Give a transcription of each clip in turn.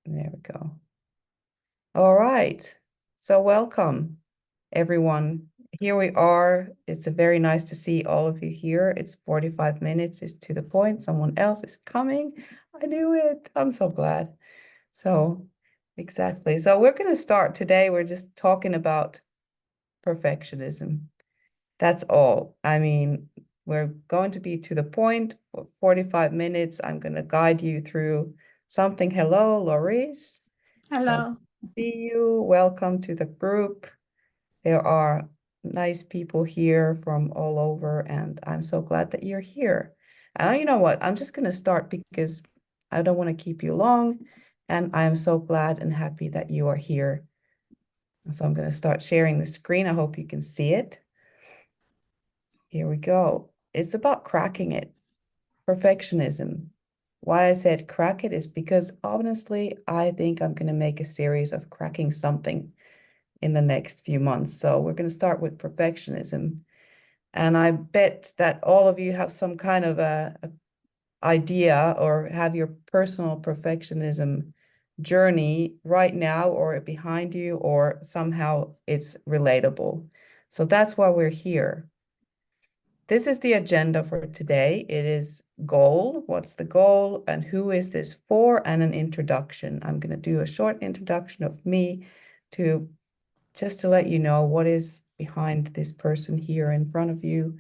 There we go. All right. So welcome, everyone. Here we are. It's very nice to see all of you here. It's 45 minutes. It's to the point. Someone else is coming. I knew it. I'm so glad. So, exactly. So we're going to start today. We're just talking about perfectionism. That's all. I mean, we're going to be to the point for 45 minutes. I'm going to guide you through something. Hello, Loris. So Hello. see you. Welcome to the group. There are nice people here from all over, and I'm so glad that you're here. And you know what? I'm just going to start because I don't want to keep you long, and I am so glad and happy that you are here. So I'm going to start sharing the screen. I hope you can see it. Here we go. It's about cracking it. Perfectionism. Why I said crack it is because honestly, I think I'm going to make a series of cracking something in the next few months. So we're going to start with perfectionism. And I bet that all of you have some kind of a idea or have your personal perfectionism journey right now or behind you, or somehow it's relatable. So that's why we're here. This is the agenda for today. It is goal, what's the goal, and who is this for, and an introduction. I'm going to do a short introduction of me to just to let you know what is behind this person here in front of you.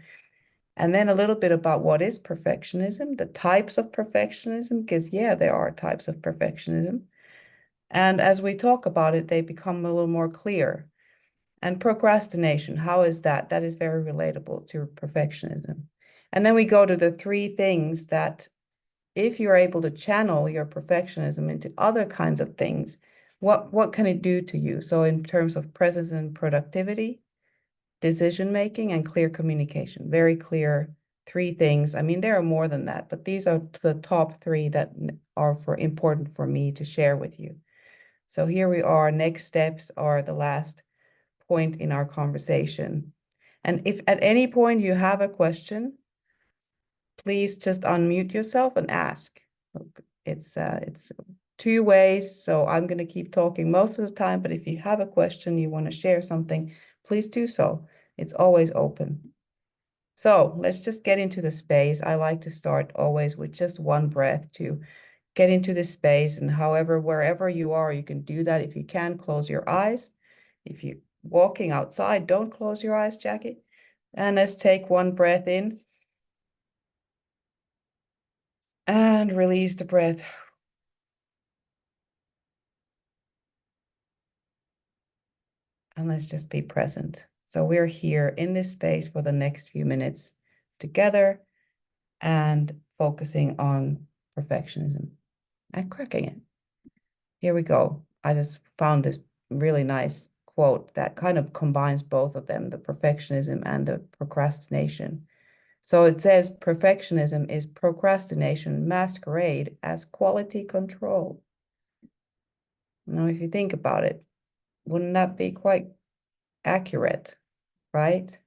And then a little bit about what is perfectionism, the types of perfectionism, because yeah, there are types of perfectionism. And as we talk about it, they become a little more clear. And procrastination, how is that? That is very relatable to perfectionism. And then we go to the three things that if you're able to channel your perfectionism into other kinds of things, what can it do to you? So in terms of presence and productivity, decision making, and clear communication, very clear three things. I mean, there are more than that, but these are the top three that are important for me to share with you. So here we are. Next steps are the last point in our conversation. And if at any point you have a question, please just unmute yourself and ask. It's two ways, so I'm going to keep talking most of the time, but if you have a question, you want to share something, please do so. It's always open. So let's just get into the space. I like to start always with just one breath to get into this space. And however, wherever you are, you can do that. If you can, close your eyes. If you're walking outside, don't close your eyes, Jackie. And let's take one breath in and release the breath. And let's just be present. So we're here in this space for the next few minutes together and focusing on perfectionism and cracking it. Here we go. I just found this really nice quote that kind of combines both of them, the perfectionism and the procrastination. So it says perfectionism is procrastination masquerade as quality control. Now, if you think about it, wouldn't that be quite accurate, right?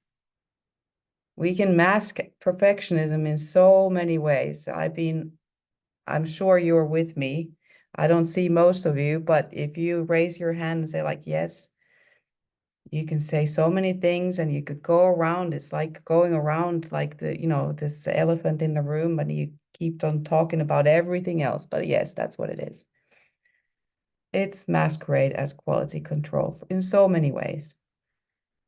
We can mask perfectionism in so many ways. I'm sure you're with me. I don't see most of you, but if you raise your hand and say like, yes, you can say so many things and you could go around. It's like going around like this elephant in the room and you keep on talking about everything else. But yes, that's what it is. It's masquerade as quality control in so many ways.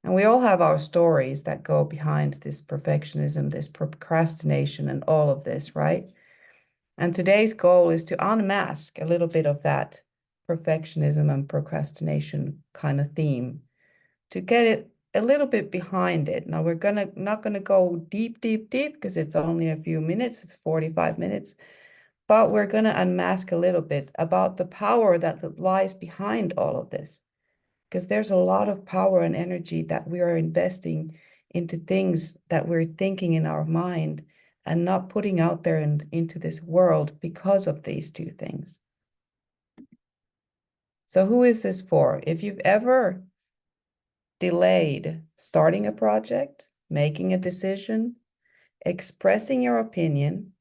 And we all have our stories that go behind this perfectionism, this procrastination, and all of this, right? And today's goal is to unmask a little bit of that perfectionism and procrastination kind of theme to get it a little bit behind it. Now we're not gonna go deep, deep, deep because it's only a few minutes, 45 minutes, but we're gonna unmask a little bit about the power that lies behind all of this. Because there's a lot of power and energy that we are investing into things that we're thinking in our mind and not putting out there and into this world because of these two things. So who is this for? If you've ever delayed starting a project, making a decision, expressing your opinion,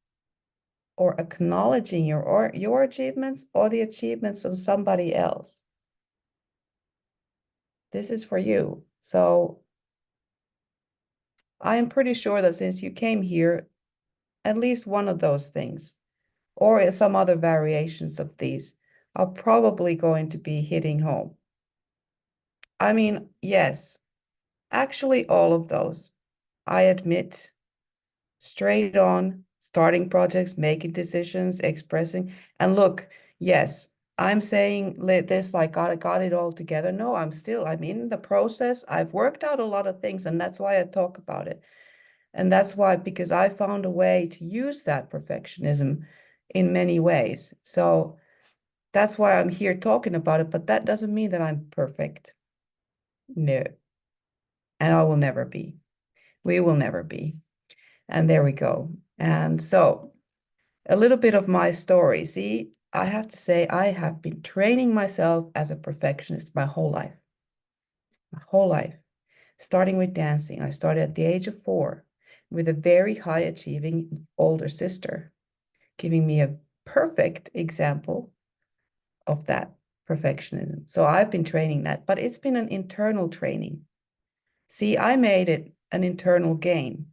or acknowledging your achievements or the achievements of somebody else. This is for you. So I am pretty sure that since you came here, at least one of those things, or some other variations of these, are probably going to be hitting home. I mean, yes, actually, all of those, I admit, straight on, starting projects, making decisions, expressing. And look, yes, I'm saying this like got it all together. No, I'm in the process. I've worked out a lot of things, and that's why I talk about it. And that's why, because I found a way to use that perfectionism in many ways. So that's why I'm here talking about it, but that doesn't mean that I'm perfect. No, and I will never be. We will never be. And there we go. And so a little bit of my story. See, I have to say, I have been training myself as a perfectionist my whole life. My whole life. Starting with dancing. I started at the age of 4 with a very high achieving older sister, giving me a perfect example of that perfectionism. So I've been training that, but it's been an internal training. See, I made it an internal game.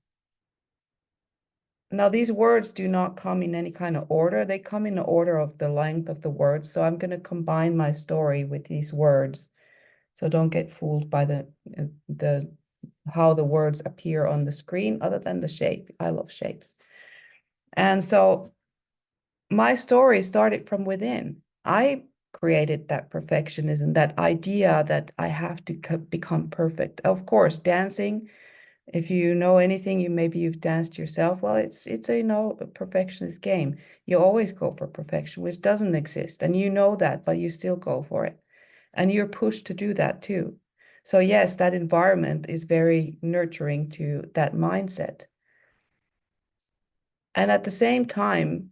Now, these words do not come in any kind of order. They come in the order of the length of the words. So I'm going to combine my story with these words. So don't get fooled by the how the words appear on the screen, other than the shape. I love shapes. And so my story started from within. I created that perfectionism, that idea that I have to become perfect. Of course, dancing, if you know anything, maybe you've danced yourself. Well, it's a a perfectionist game. You always go for perfection, which doesn't exist, and you know that, but you still go for it, and you're pushed to do that too. So yes, that environment is very nurturing to that mindset, and at the same time,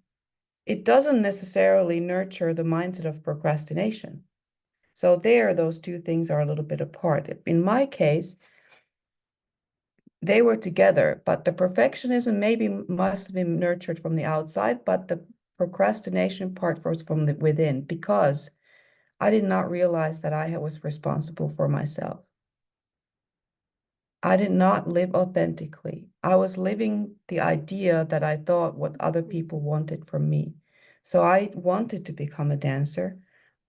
it doesn't necessarily nurture the mindset of procrastination. So there, those two things are a little bit apart. In my case, they were together, but the perfectionism maybe must have been nurtured from the outside, but the procrastination part was from the within, because I did not realize that I was responsible for myself. I did not live authentically. I was living the idea that I thought what other people wanted from me. So I wanted to become a dancer,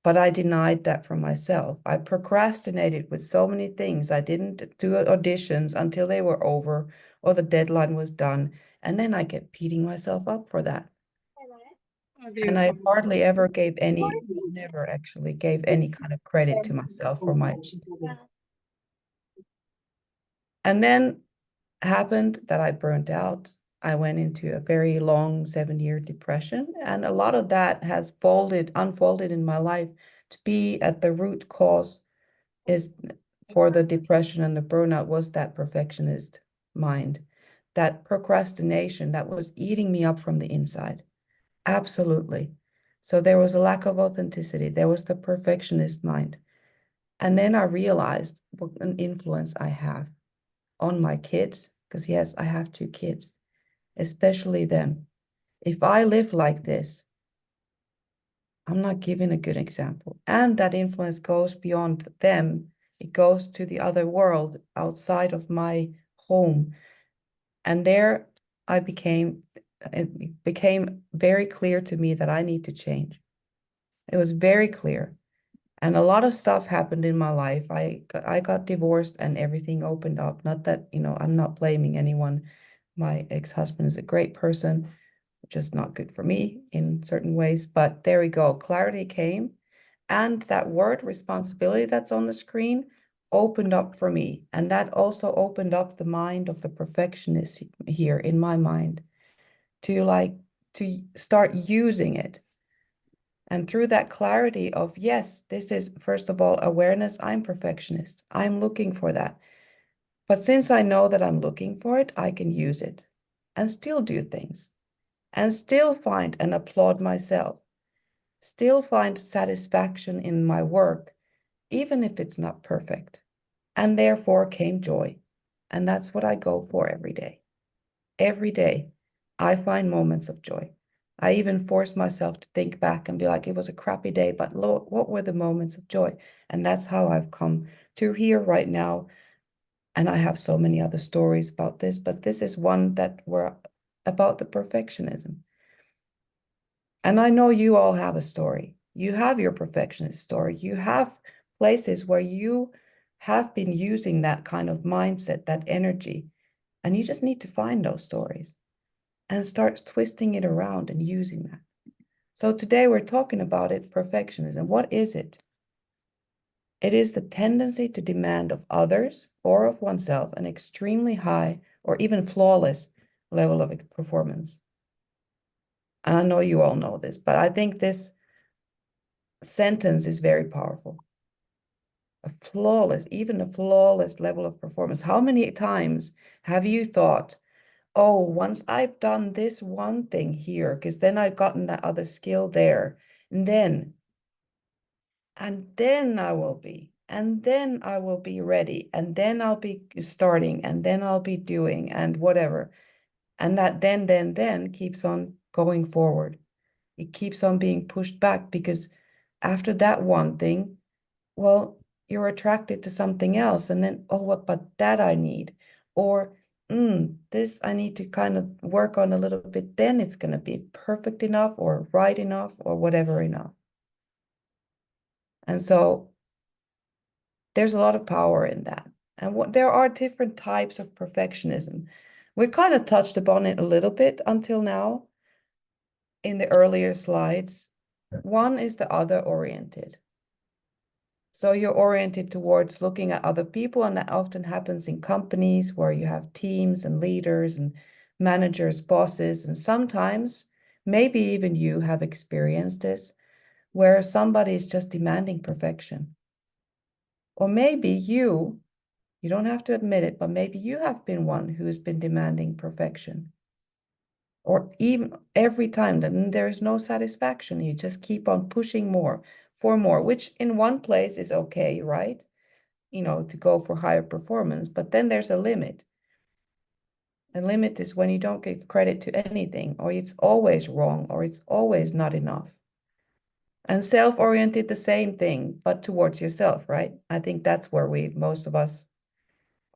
but I denied that for myself. I procrastinated with so many things. I didn't do auditions until they were over or the deadline was done. And then I kept beating myself up for that. And I hardly ever gave any, never actually gave any kind of credit to myself for my achievements. And then happened that I burnt out. I went into a very long 7-year depression, and a lot of that has unfolded in my life to be at the root cause is for the depression and the burnout was that perfectionist mind, that procrastination that was eating me up from the inside. Absolutely. So there was a lack of authenticity. There was the perfectionist mind. And then I realized what an influence I have on my kids, because yes, I have 2 kids, especially them. If I live like this, I'm not giving a good example. And that influence goes beyond them. It goes to the other world outside of my home. And there it became very clear to me that I need to change. It was very clear. And a lot of stuff happened in my life. I got divorced and everything opened up. Not that, I'm not blaming anyone. My ex-husband is a great person, just not good for me in certain ways. But there we go. Clarity came. And that word responsibility that's on the screen opened up for me. And that also opened up the mind of the perfectionist here in my mind to start using it. And through that clarity of, yes, this is, first of all, awareness, I'm perfectionist. I'm looking for that. But since I know that I'm looking for it, I can use it and still do things and still find and applaud myself, still find satisfaction in my work, even if it's not perfect. And therefore came joy. And that's what I go for every day. Every day, I find moments of joy. I even forced myself to think back and be like, it was a crappy day, but Lord, what were the moments of joy? And that's how I've come to here right now. And I have so many other stories about this, but this is one that were about the perfectionism. And I know you all have a story. You have your perfectionist story. You have places where you have been using that kind of mindset, that energy, and you just need to find those stories and start twisting it around and using that. So today we're talking about it, perfectionism. What is it? It is the tendency to demand of others or of oneself an extremely high or even flawless level of performance. And I know you all know this, but I think this sentence is very powerful. Even a flawless level of performance. How many times have you thought, oh, once I've done this one thing here, because then I've gotten that other skill there, and then and then I will be ready, and then I'll be starting, and then I'll be doing, and whatever. And that then keeps on going forward. It keeps on being pushed back because after that one thing, well, you're attracted to something else, and then, oh, what, but that I need, or this I need to kind of work on a little bit, then it's going to be perfect enough or right enough or whatever enough. And so there's a lot of power in that. And there are different types of perfectionism. We kind of touched upon it a little bit until now in the earlier slides. One is the other oriented. So you're oriented towards looking at other people, and that often happens in companies where you have teams and leaders and managers, bosses, and sometimes maybe even you have experienced this, where somebody is just demanding perfection. Or maybe you don't have to admit it, but maybe you have been one who has been demanding perfection. Or even every time that there is no satisfaction, you just keep on pushing more for more, which in one place is okay, right? To go for higher performance, but then there's a limit. A limit is when you don't give credit to anything, or it's always wrong, or it's always not enough. And self-oriented, the same thing, but towards yourself, right? I think that's where most of us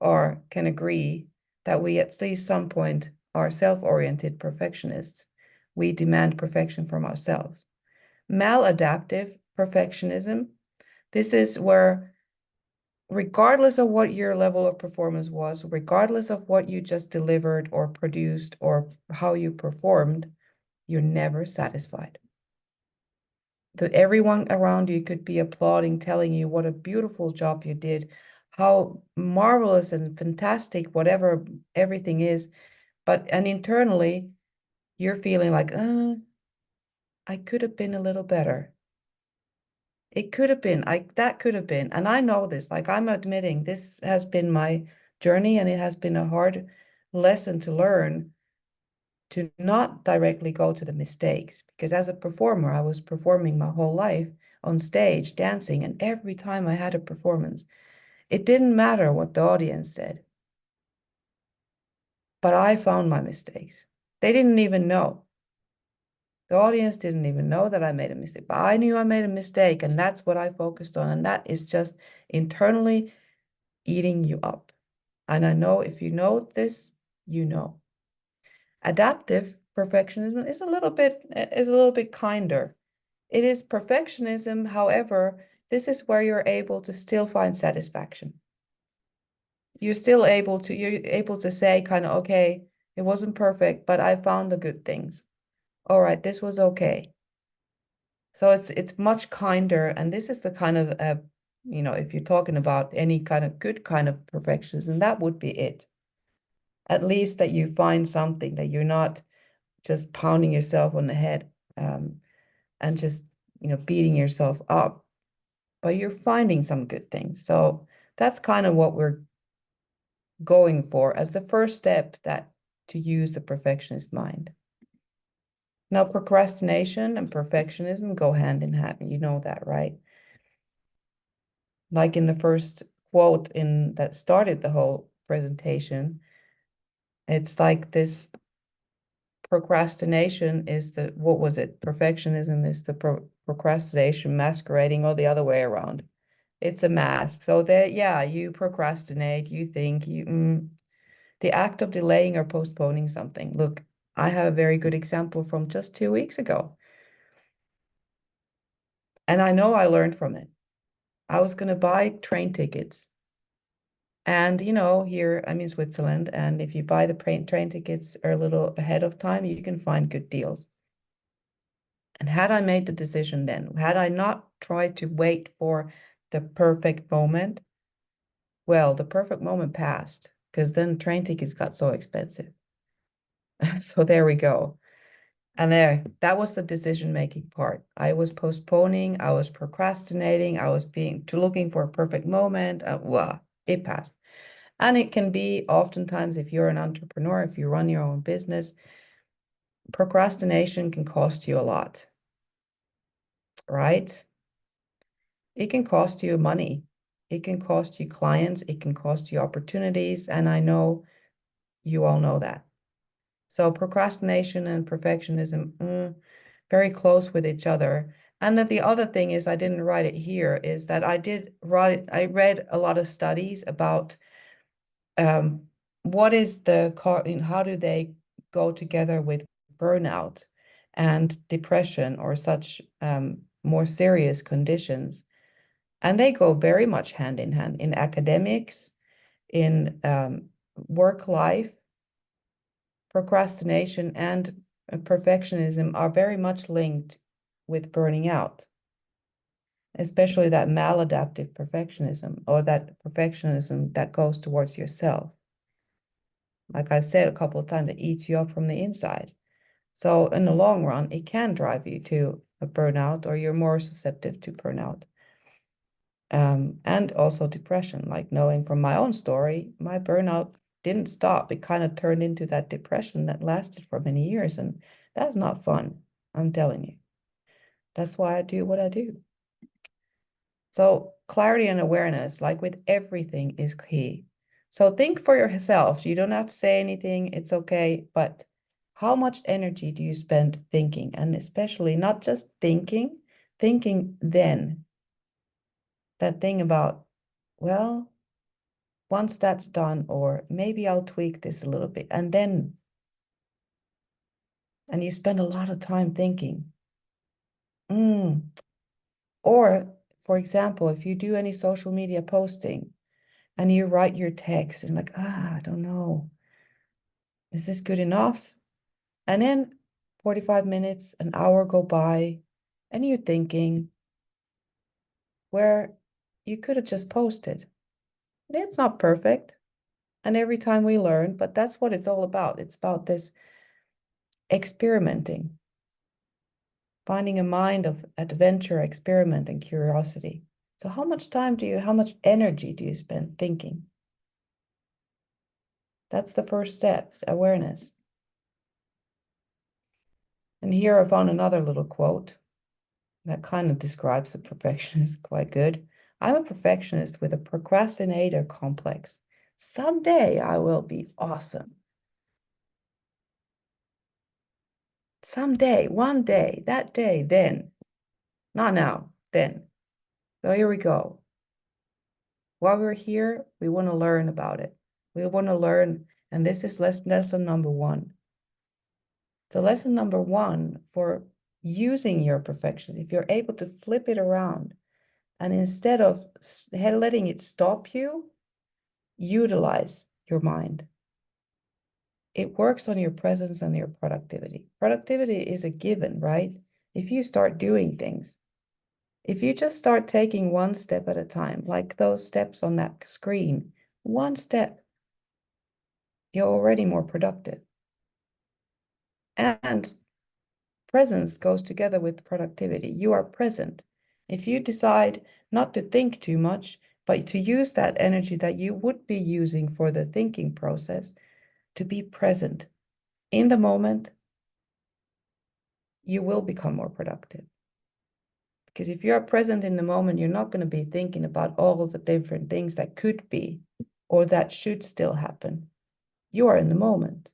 can agree that we at least some point are self-oriented perfectionists. We demand perfection from ourselves. Maladaptive perfectionism, this is where regardless of what your level of performance was, regardless of what you just delivered or produced or how you performed, you're never satisfied. That everyone around you could be applauding, telling you what a beautiful job you did, how marvelous and fantastic whatever everything is, and internally you're feeling like, I could have been a little better. It could have been, that could have been. And I know this, like I'm admitting this has been my journey, and it has been a hard lesson to learn to not directly go to the mistakes. Because as a performer, I was performing my whole life on stage, dancing, and every time I had a performance, it didn't matter what the audience said. But I found my mistakes. They didn't even know. The audience didn't even know that I made a mistake, but I knew I made a mistake, and that's what I focused on. And that is just internally eating you up. And I know if you know this, you know. Adaptive perfectionism is a little bit kinder. It is perfectionism, however, this is where you're able to still find satisfaction. You're able to say kind of, okay, it wasn't perfect, but I found the good things. All right, this was okay. So it's much kinder, and this is the kind of if you're talking about any kind of good kind of perfectionism, that would be it. At least that you find something, that you're not just pounding yourself on the head and just beating yourself up, but you're finding some good things. So that's kind of what we're going for as the first step, that to use the perfectionist mind. Now, procrastination and perfectionism go hand in hand. You know that, right? Like in the first quote in that started the whole presentation, it's like this procrastination is the, what was it? Perfectionism is the procrastination masquerading all the other way around. It's a mask. So there, yeah, you procrastinate, you think, the act of delaying or postponing something. Look, I have a very good example from just 2 weeks ago. And I know I learned from it. I was going to buy train tickets. And, here I'm in Switzerland. And if you buy the train tickets a little ahead of time, you can find good deals. And had I made the decision then, had I not tried to wait for the perfect moment, well, the perfect moment passed because then train tickets got so expensive. So there we go. And that was the decision-making part. I was postponing, I was procrastinating, I was looking for a perfect moment. Well, it passed. And it can be oftentimes, if you're an entrepreneur, if you run your own business, procrastination can cost you a lot, right? It can cost you money. It can cost you clients. It can cost you opportunities. And I know you all know that. So procrastination and perfectionism, very close with each other. And then the other thing is, I didn't write it here, is that I read a lot of studies about what is how do they go together with burnout and depression or such more serious conditions. And they go very much hand in hand in academics, in work life. Procrastination and perfectionism are very much linked with burning out, especially that maladaptive perfectionism or that perfectionism that goes towards yourself. Like I've said a couple of times, it eats you up from the inside. So in the long run, it can drive you to a burnout, or you're more susceptible to burnout. And also depression, like knowing from my own story, my burnout didn't stop. It kind of turned into that depression that lasted for many years. And that's not fun, I'm telling you. That's why I do what I do. So clarity and awareness, like with everything, is key. So think for yourself. You don't have to say anything. It's okay. But how much energy do you spend thinking? And especially not just thinking then. That thing about, well, once that's done, or maybe I'll tweak this a little bit. And you spend a lot of time thinking. Or, for example, if you do any social media posting and you write your text and like, I don't know, is this good enough? And then 45 minutes, an hour go by, and you're thinking where you could have just posted. It's not perfect. And every time we learn, but that's what it's all about. It's about this experimenting, finding a mind of adventure, experiment, and curiosity. So how much energy do you spend thinking? That's the first step, awareness. And here I found another little quote that kind of describes a perfectionist quite good. I'm a perfectionist with a procrastinator complex. Someday I will be awesome. Someday, one day, that day, then. Not now, then. So here we go. While we're here, we want to learn about it. We want to learn, and this is lesson number one. So lesson number one for using your perfection, if you're able to flip it around, and instead of letting it stop you, utilize your mind. It works on your presence and your productivity. Productivity is a given, right? If you start doing things, if you just start taking one step at a time, like those steps on that screen, one step, you're already more productive. And presence goes together with productivity. You are present. If you decide not to think too much, but to use that energy that you would be using for the thinking process to be present in the moment, you will become more productive. Because if you're present in the moment, you're not going to be thinking about all of the different things that could be or that should still happen. You are in the moment.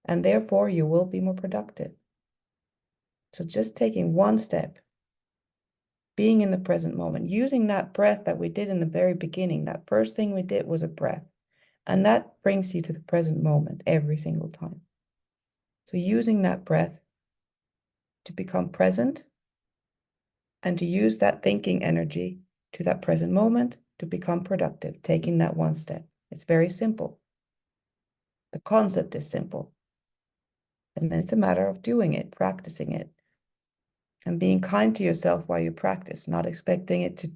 and therefore you will be more productive. So just taking one step, being in the present moment, using that breath that we did in the very beginning, that first thing we did was a breath. And that brings you to the present moment every single time. So using that breath to become present and to use that thinking energy to that present moment to become productive, taking that one step. It's very simple. The concept is simple. And then it's a matter of doing it, practicing it, and being kind to yourself while you practice, not expecting it to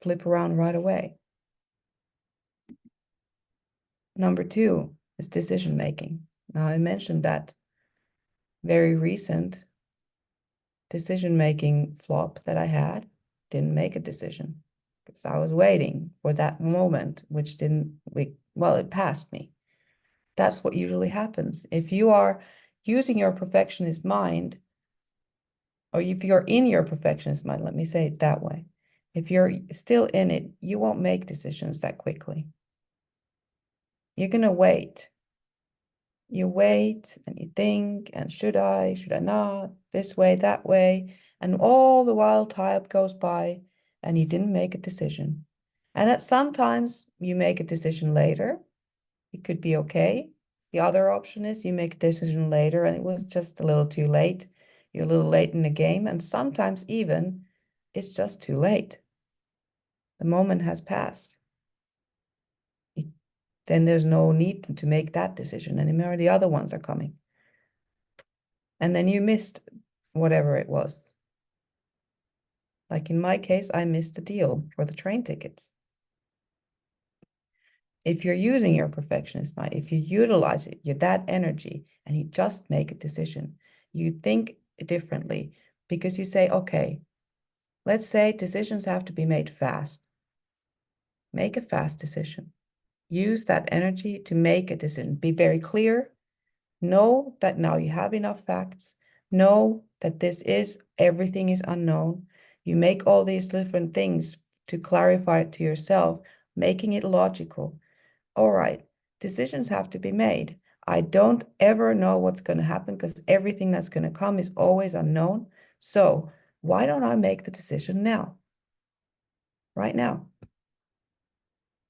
flip around right away. Number 2 is decision making. Now, I mentioned that very recent decision-making flop that I had, didn't make a decision because I was waiting for that moment, which it passed me. That's what usually happens. If you are using your perfectionist mind, or if you're in your perfectionist mind, let me say it that way. If you're still in it, you won't make decisions that quickly. You're going to wait. You wait and you think, and should I not, this way, that way, and all the while time goes by and you didn't make a decision. And that sometimes you make a decision later. It could be okay. The other option is you make a decision later and it was just a little too late. You're a little late in the game, and sometimes even it's just too late. The moment has passed. Then there's no need to make that decision anymore. The other ones are coming. And then you missed whatever it was. Like in my case, I missed the deal for the train tickets. If you're using your perfectionist mind, if you utilize it, you're that energy, and you just make a decision, you think differently because you say, okay, let's say decisions have to be made fast. Make a fast decision. Use that energy to make a decision. Be very clear. Know that now you have enough facts. Know that everything is unknown. You make all these different things to clarify it to yourself, making it logical. All right, decisions have to be made. I don't ever know what's going to happen because everything that's going to come is always unknown. So why don't I make the decision now? Right now.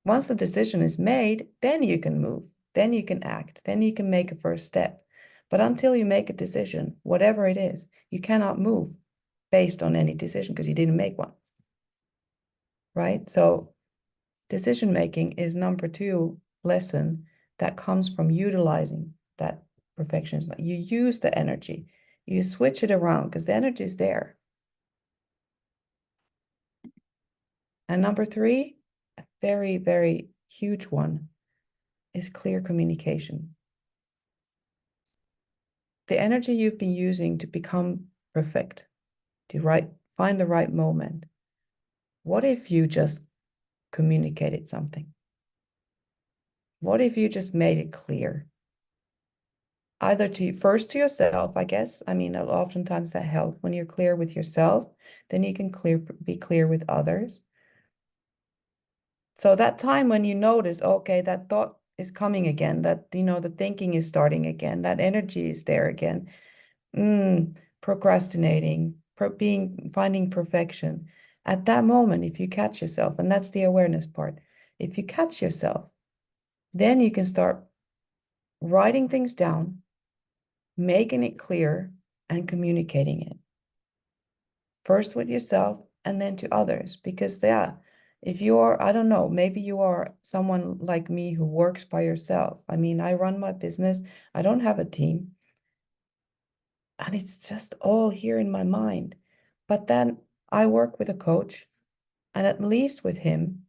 Once the decision is made, then you can move, then you can act, then you can make a first step. But until you make a decision, whatever it is, you cannot move based on any decision because you didn't make one, right? So decision making is number 2 lesson that comes from utilizing that perfectionism. You use the energy, you switch it around because the energy is there. And number 3, a very, very huge one, is clear communication. The energy you've been using to become perfect, to find the right moment. What if you just communicated something? What if you just made it clear? Either first to yourself, I guess. I mean, oftentimes that helps when you're clear with yourself, then you can be clear with others. So that time when you notice, okay, that thought is coming again, that, the thinking is starting again, that energy is there again. Procrastinating, finding perfection. At that moment, if you catch yourself, and that's the awareness part, if you catch yourself, then you can start writing things down, making it clear, and communicating it. First with yourself and then to others. Because if you're, I don't know, maybe you are someone like me who works by yourself. I mean, I run my business. I don't have a team. And it's just all here in my mind. But then I work with a coach, and at least with him,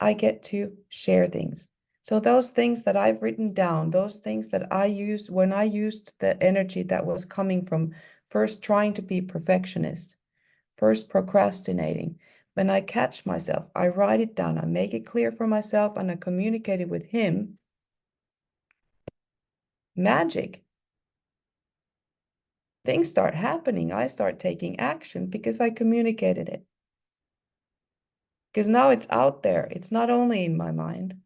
I get to share things. So those things that I've written down, those things that I used when I used the energy that was coming from first trying to be perfectionist, first procrastinating, when I catch myself, I write it down, I make it clear for myself, and I communicate it with him. Magic. Things start happening. I start taking action because I communicated it. Because now it's out there. It's not only in my mind.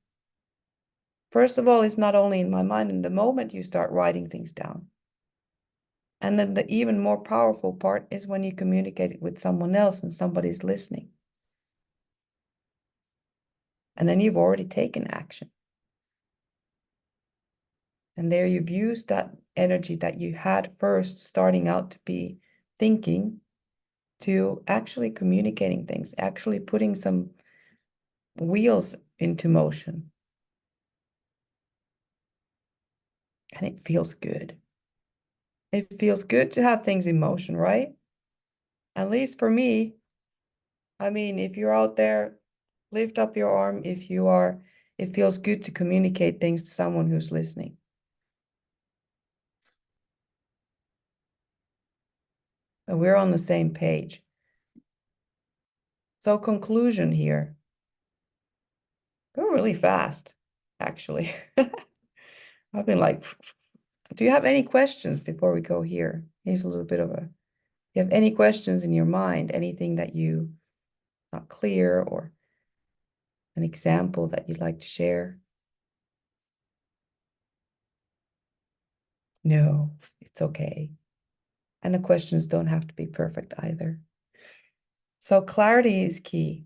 First of all, it's not only in my mind, in the moment you start writing things down. And then the even more powerful part is when you communicate it with someone else and somebody's listening. And then you've already taken action. And there you've used that energy that you had first, starting out to be thinking, to actually communicating things, actually putting some wheels into motion. And it feels good. It feels good to have things in motion, right? At least for me, I mean, if you're out there, lift up your arm if you are, it feels good to communicate things to someone who's listening. So we're on the same page. So conclusion here. Go really fast, actually. I've been like, do you have any questions before we go here? Here's a little bit of a, you have any questions in your mind, anything that you not clear or an example that you'd like to share? No, it's okay. And the questions don't have to be perfect either. So clarity is key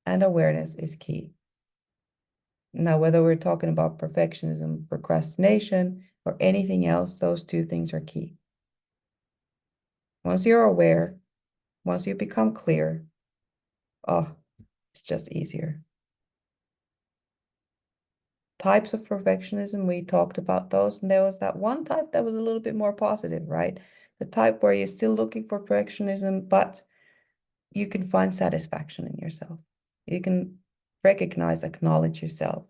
and awareness is key. Now, whether we're talking about perfectionism, procrastination, or anything else, those two things are key. Once you're aware, once you become clear, oh, it's just easier. Types of perfectionism, we talked about those, and there was that one type that was a little bit more positive, right? The type where you're still looking for perfectionism, but you can find satisfaction in yourself. You can recognize, acknowledge yourself.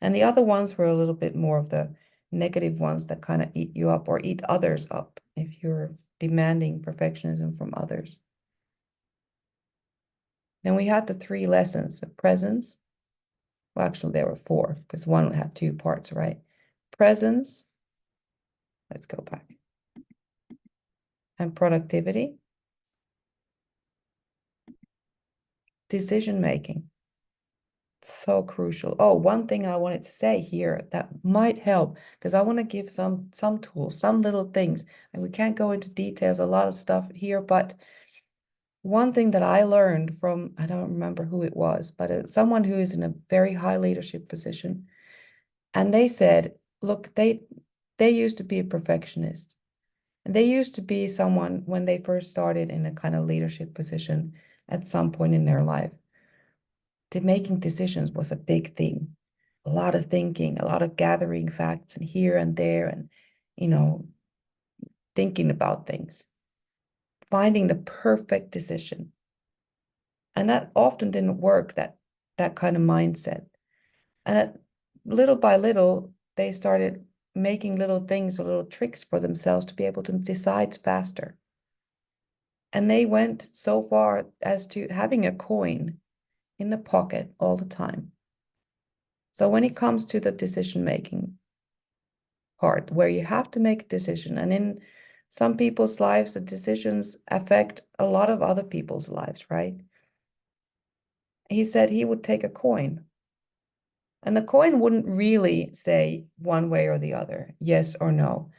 And the other ones were a little bit more of the negative ones that kind of eat you up or eat others up if you're demanding perfectionism from others. Then we had the three lessons of presence. Well, actually, there were four because one had two parts, right? Presence, let's go back, and productivity, decision making. So crucial. Oh, one thing I wanted to say here that might help, because I want to give some tools, some little things, and we can't go into details, a lot of stuff here, but one thing that I learned from, I don't remember who it was, but someone who is in a very high leadership position, and they said, look, they used to be a perfectionist, and they used to be someone when they first started in a kind of leadership position at some point in their life. Making decisions was a big thing. A lot of thinking, a lot of gathering facts and here and there and, you know, thinking about things, finding the perfect decision. And that often didn't work, that kind of mindset. And little by little, they started making little things, little tricks for themselves to be able to decide faster. And they went so far as to having a coin in the pocket all the time. So when it comes to the decision making part, where you have to make a decision, and in some people's lives, the decisions affect a lot of other people's lives, right? He said he would take a coin, and the coin wouldn't really say one way or the other, yes or no.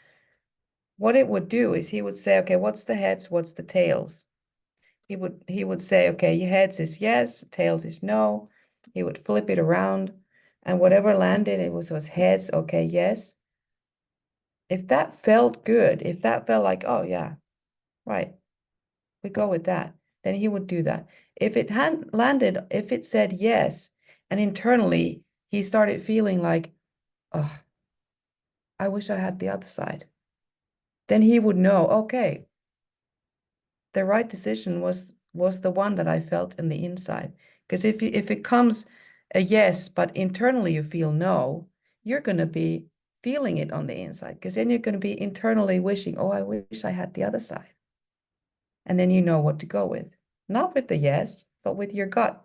What it would do is he would say, okay, what's the heads, what's the tails? He would say, okay, your heads is yes, tails is no. He would flip it around, and whatever landed, it was heads, okay, yes. If that felt good, if that felt like, oh yeah, right, we go with that, then he would do that. If it hadn't landed, if it said yes, and internally he started feeling like, oh, I wish I had the other side, then he would know, okay, the right decision was the one that I felt in the inside. Because if it comes a yes, but internally you feel no, you're going to be feeling it on the inside. Because then you're going to be internally wishing, oh, I wish I had the other side. And then you know what to go with. Not with the yes, but with your gut.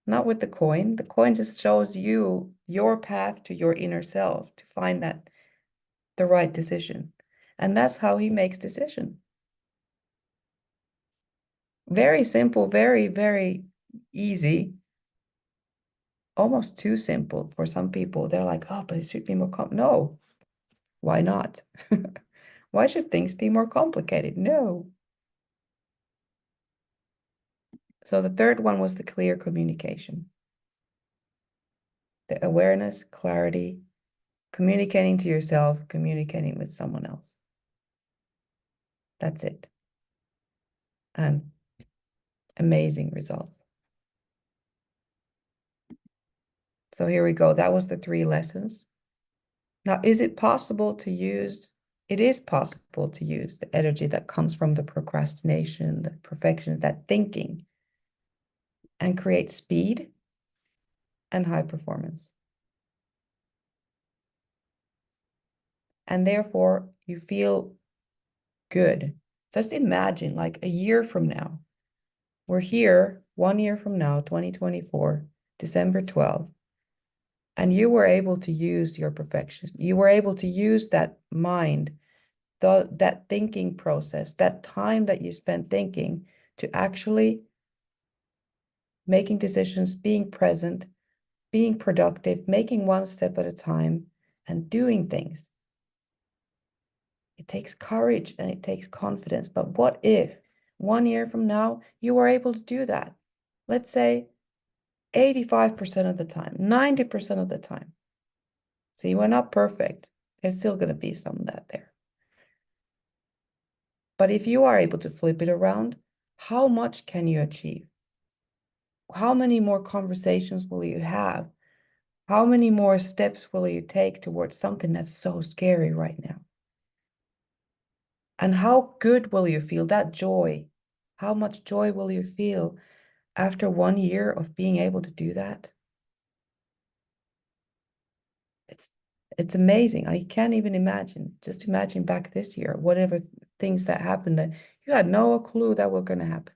Not with the coin. The coin just shows you your path to your inner self to find that the right decision. And that's how he makes decision. Very simple, very, very easy. almost too simple for some people. They're like, oh, but it should be more no, why not? Why should things be more complicated? No. So the third one was the clear communication, the awareness, clarity, communicating to yourself, communicating with someone else. That's it. And amazing results. So here we go. That was the 3 lessons. Now, is it possible to use? It is possible to use the energy that comes from the procrastination, the perfection, that thinking, and create speed and high performance. And therefore, you feel good. Just imagine like a year from now, we're here 1 year from now, 2024, December 12th, and you were able to use your perfection. You were able to use that mind, that thinking process, that time that you spent thinking to actually making decisions, being present, being productive, making one step at a time, and doing things. It takes courage and it takes confidence. But what if 1 year from now you were able to do that? Let's say 85% of the time, 90% of the time. See, we're not perfect. There's still going to be some of that there. But if you are able to flip it around, how much can you achieve? How many more conversations will you have? How many more steps will you take towards something that's so scary right now? And how good will you feel? That joy. How much joy will you feel after 1 year of being able to do that? It's it's amazing. I can't even imagine. Just imagine back this year, whatever things that happened that you had no clue that were going to happen.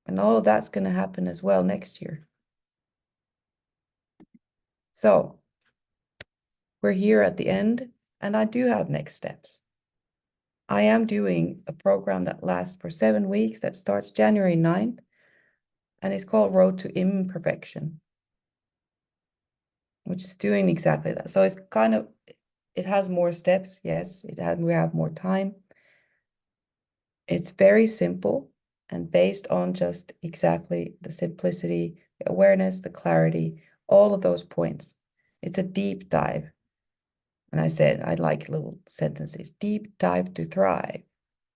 And all of that's going to happen as well next year. So we're here at the end, and I do have next steps. I am doing a program that lasts for 7 weeks that starts January 9th, and it's called Road to Imperfection, which is doing exactly that. So it's kind of, it has more steps. Yes, we have more time. It's very simple and based on just exactly the simplicity, the awareness, the clarity, all of those points. It's a deep dive. And I said, I like little sentences, deep dive to thrive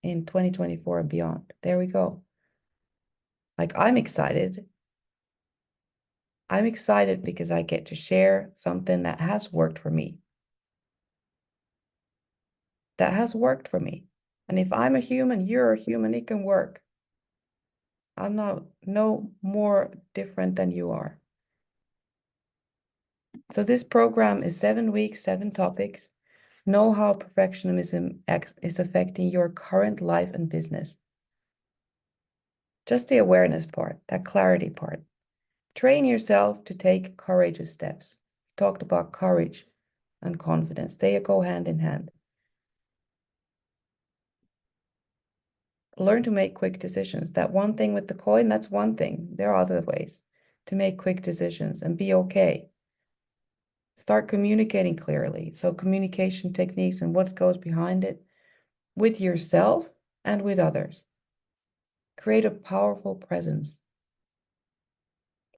in 2024 and beyond. There we go. Like, I'm excited. I'm excited because I get to share something that has worked for me. That has worked for me. And if I'm a human, you're a human, it can work. I'm not no more different than you are. So this program is 7 weeks, 7 topics. Know how perfectionism is affecting your current life and business. Just the awareness part, that clarity part. Train yourself to take courageous steps. We talked about courage and confidence. They go hand in hand. Learn to make quick decisions. That one thing with the coin, that's one thing. There are other ways to make quick decisions and be okay. Start communicating clearly. So communication techniques and what goes behind it with yourself and with others. Create a powerful presence.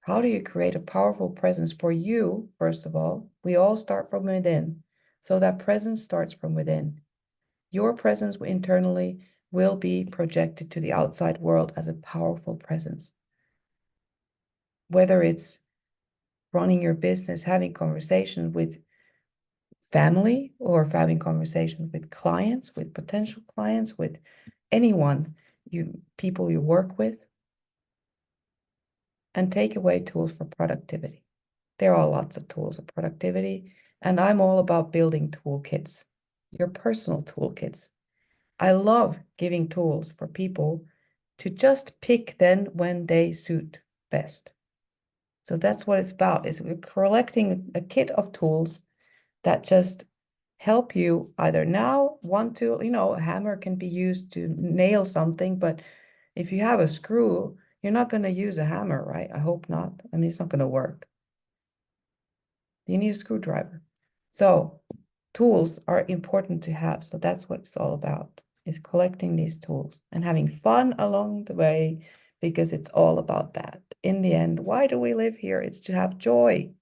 How do you create a powerful presence for you, first of all? We all start from within. So that presence starts from within. Your presence internally will be projected to the outside world as a powerful presence. Whether it's running your business, having conversations with family, or having conversations with clients, with potential clients, with anyone, people you work with, and take away tools for productivity. There are lots of tools of productivity, and I'm all about building toolkits, your personal toolkits. I love giving tools for people to just pick then when they suit best. So that's what it's about, is we're collecting a kit of tools that just help you either now, one tool, a hammer can be used to nail something, but if you have a screw, You're not going to use a hammer, right? I hope not. I mean, it's not going to work. You need a screwdriver. So tools are important to have. So that's what it's all about, is collecting these tools and having fun along the way, because it's all about that. In the end, why do we live here? It's to have joy,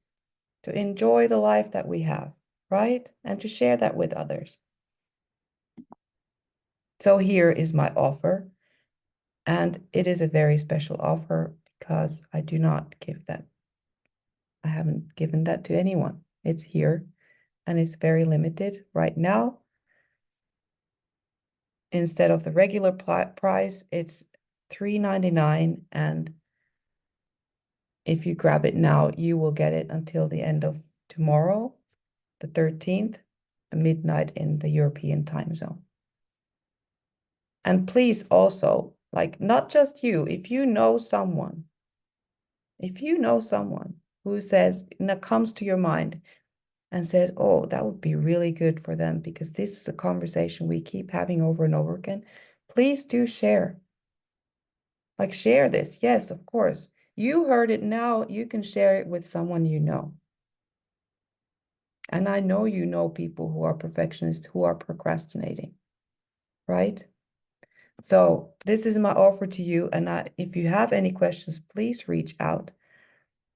to enjoy the life that we have, right? And to share that with others. So here is my offer. And it is a very special offer because I do not give that. I haven't given that to anyone. It's here and it's very limited right now. Instead of the regular price, it's $3.99. And if you grab it now, you will get it until the end of tomorrow, the 13th, midnight in the European time zone. And please also, like, not just you, if you know someone who says, comes to your mind and says, oh, that would be really good for them because this is a conversation we keep having over and over again, please do share. Like, share this. Yes, of course. You heard it now. You can share it with someone you know. And I know you know people who are perfectionists, who are procrastinating, right? So this is my offer to you. And if you have any questions, please reach out.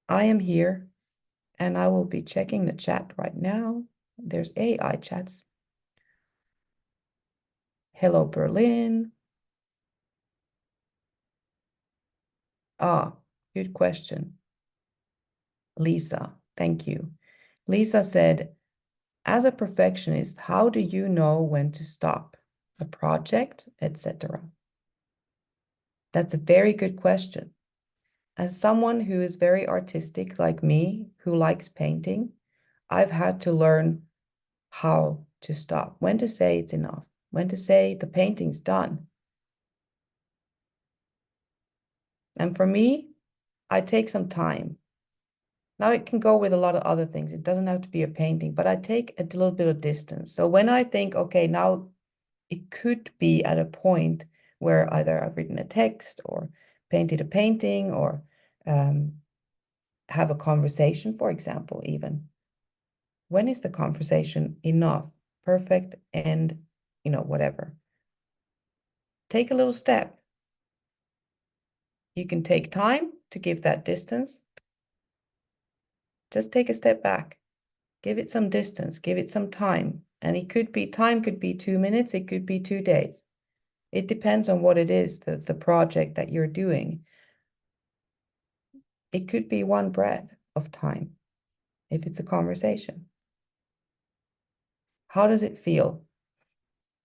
I am here and I will be checking the chat right now. There's AI chats. Hello, Berlin. Ah, good question. Lisa, thank you. Lisa said, as a perfectionist, how do you know when to stop a project, etc.? That's a very good question. As someone who is very artistic like me, who likes painting, I've had to learn how to stop, when to say it's enough, when to say the painting's done. And for me, I take some time. Now it can go with a lot of other things. It doesn't have to be a painting, but I take a little bit of distance. So when I think, okay, now it could be at a point where either I've written a text or painted a painting or have a conversation, for example, even. When is the conversation enough, perfect, and, whatever? Take a little step. You can take time to give that distance. Just take a step back. Give it some distance. Give it some time. And time could be 2 minutes. It could be 2 days. It depends on what it is, the project that you're doing. It could be one breath of time if it's a conversation. How does it feel?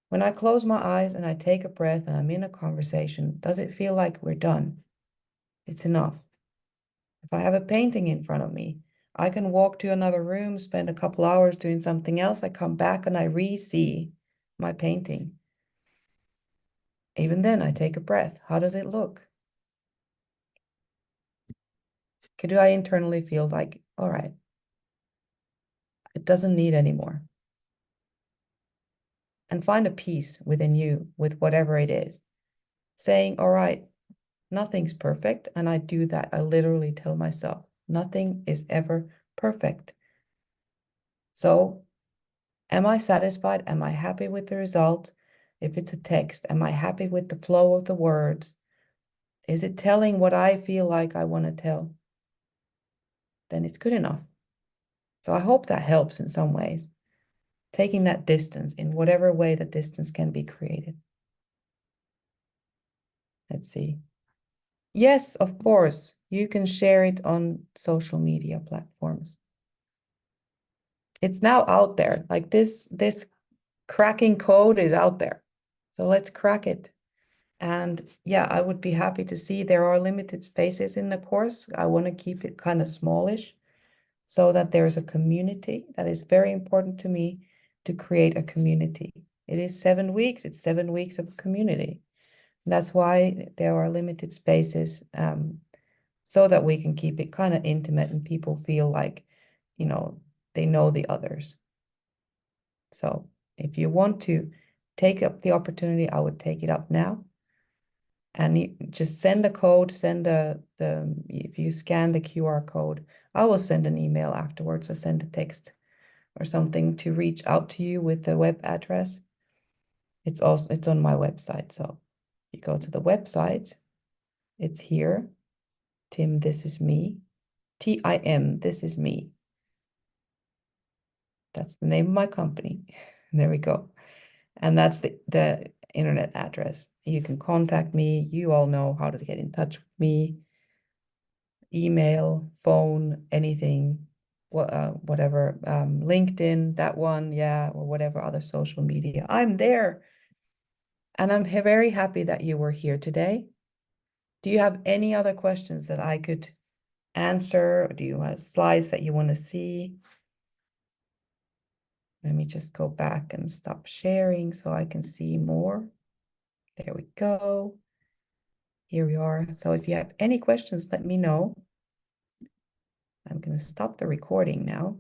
When I close my eyes and I take a breath and I'm in a conversation, does it feel like we're done? It's enough. If I have a painting in front of me, I can walk to another room, spend a couple hours doing something else. I come back and I re-see my painting. Even then, I take a breath. How does it look? Do I internally feel like, all right, it doesn't need anymore? And find a peace within you with whatever it is. Saying, all right, nothing's perfect. And I do that. I literally tell myself, nothing is ever perfect. So am I satisfied? Am I happy with the result? If it's a text, am I happy with the flow of the words? Is it telling what I feel like I want to tell? Then it's good enough. So I hope that helps in some ways. Taking that distance in whatever way that distance can be created. Let's see. Yes, of course, you can share it on social media platforms. It's now out there. Like this cracking code is out there. So let's crack it. And yeah, I would be happy to see there are limited spaces in the course. I want to keep it kind of smallish so that there's a community. That is very important to me, to create a community. It is 7 weeks. It's 7 weeks of community. That's why there are limited spaces, so that we can keep it kind of intimate and people feel like, they know the others. So if you want to take up the opportunity, I would take it up now. And you just send a code, if you scan the QR code, I will send an email afterwards or send a text or something to reach out to you with the web address. It's on my website. So you go to the website, it's here. Tim, this is me. TIM, this is me. That's the name of my company. There we go. And that's the internet address. You can contact me. You all know how to get in touch with me. Email, phone, anything, whatever, LinkedIn, that one, yeah, or whatever other social media. I'm there. And I'm very happy that you were here today. Do you have any other questions that I could answer? Or do you have slides that you want to see? Let me just go back and stop sharing so I can see more. There we go. Here we are. So if you have any questions, let me know. I'm going to stop the recording now.